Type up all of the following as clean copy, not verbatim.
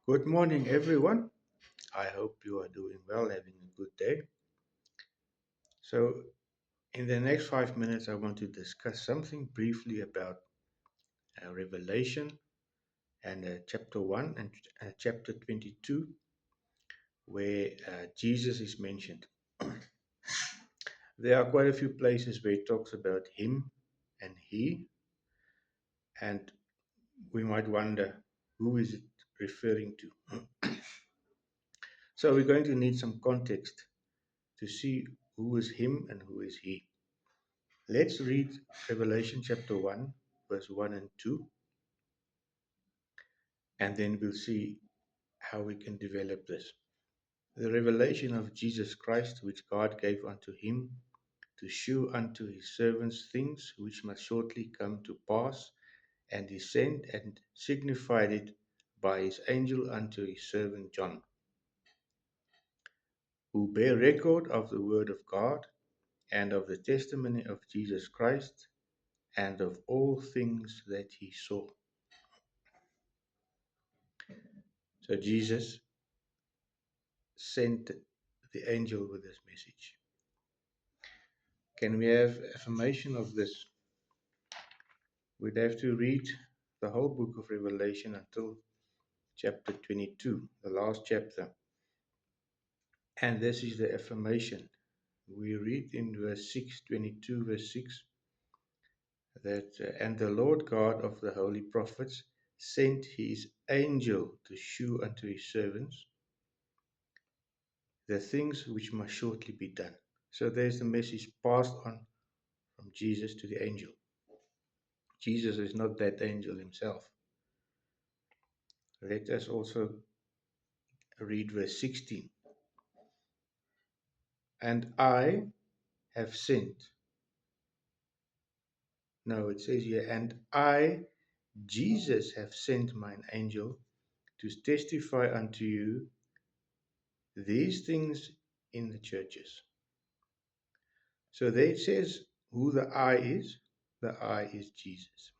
Good morning, everyone. I hope you are doing well, having a good day. So, in the next 5 minutes, I want to discuss something briefly about Revelation and chapter 1 and chapter 22, where Jesus is mentioned. There are quite a few places where it talks about him and he, and we might wonder who is it referring to. So, we're going to need some context to see who is him and who is he. Let's read Revelation chapter 1, verse 1 and 2, and then we'll see how we can develop this. The revelation of Jesus Christ, which God gave unto him to shew unto his servants things which must shortly come to pass, and he sent and signified it by his angel unto his servant John, who bare record of the word of God and of the testimony of Jesus Christ and of all things that he saw. So Jesus sent the angel with this message. Can we have affirmation of this? We'd have to read the whole book of Revelation until chapter 22, the last chapter. And this is the affirmation. We read in verse 6, 22, verse 6, that, and the Lord God of the holy prophets sent his angel to shew unto his servants the things which must shortly be done. So there's the message passed on from Jesus to the angel. Jesus is not that angel himself. Let us also read verse 16. And I have sent. No, it says here, and I, Jesus, have sent mine angel to testify unto you these things in the churches. So there it says who the I is. The I is Jesus.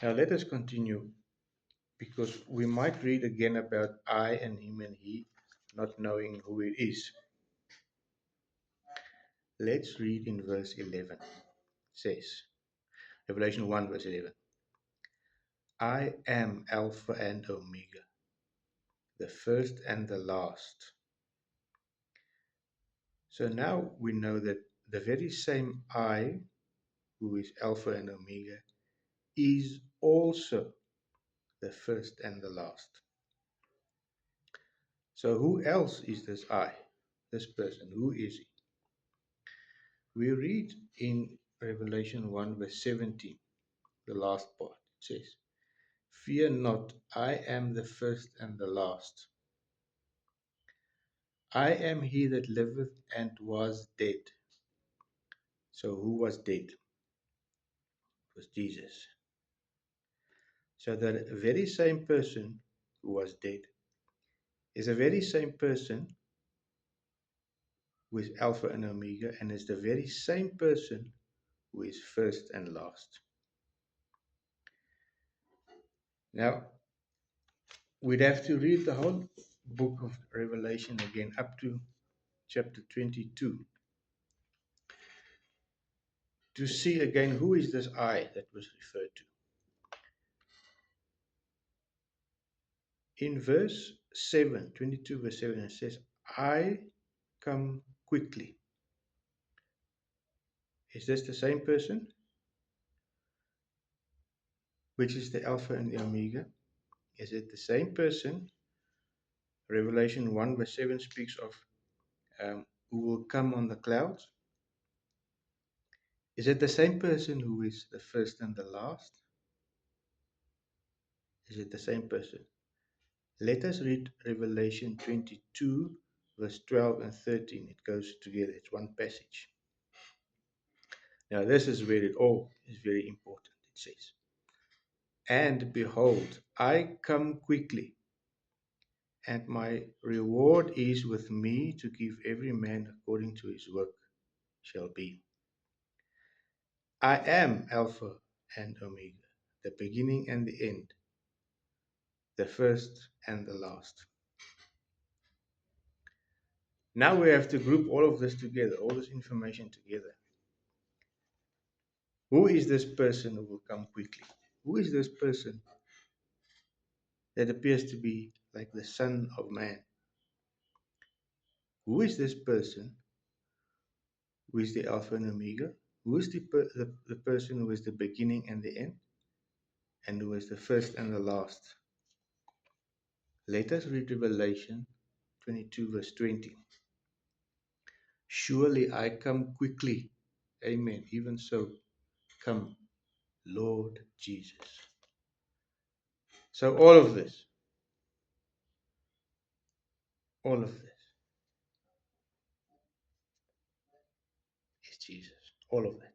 Now let us continue, because we might read again about I and him and he, not knowing who it is. Let's read in verse 11. It says, Revelation 1 verse 11. I am Alpha and Omega, the first and the last. So now we know that the very same I, who is Alpha and Omega, is also the first and the last. So who else is this I, this person? Who is he? We read in Revelation 1 verse 17, the last part. It says, fear not, I am the first and the last. I am he that liveth and was dead. So who was dead? It was Jesus. So the very same person who was dead is the very same person who is Alpha and Omega, and is the very same person who is first and last. Now, we'd have to read the whole book of Revelation again up to chapter 22 to see again who is this I that was referred to. In verse 7, 22 verse 7, it says, I come quickly. Is this the same person? Which is the Alpha and the Omega? Is it the same person? Revelation 1 verse 7 speaks of who will come on the clouds. Is it the same person who is the first and the last? Is it the same person? Let us read Revelation 22 verse 12 and 13. It goes together. It's one passage. Now this is where it all is very important. It says, and behold, I come quickly, and my reward is with me to give every man according to his work shall be. I am Alpha and Omega, the beginning and the end, the first and the last. Now we have to group all of this together, all this information together. Who is this person who will come quickly? Who is this person that appears to be like the Son of Man? Who is this person who is the Alpha and Omega? Who is the person who is the beginning and the end? And who is the first and the last? Let us read Revelation 22, verse 20. Surely I come quickly. Amen. Even so, come, Lord Jesus. So all of this is Jesus. All of that.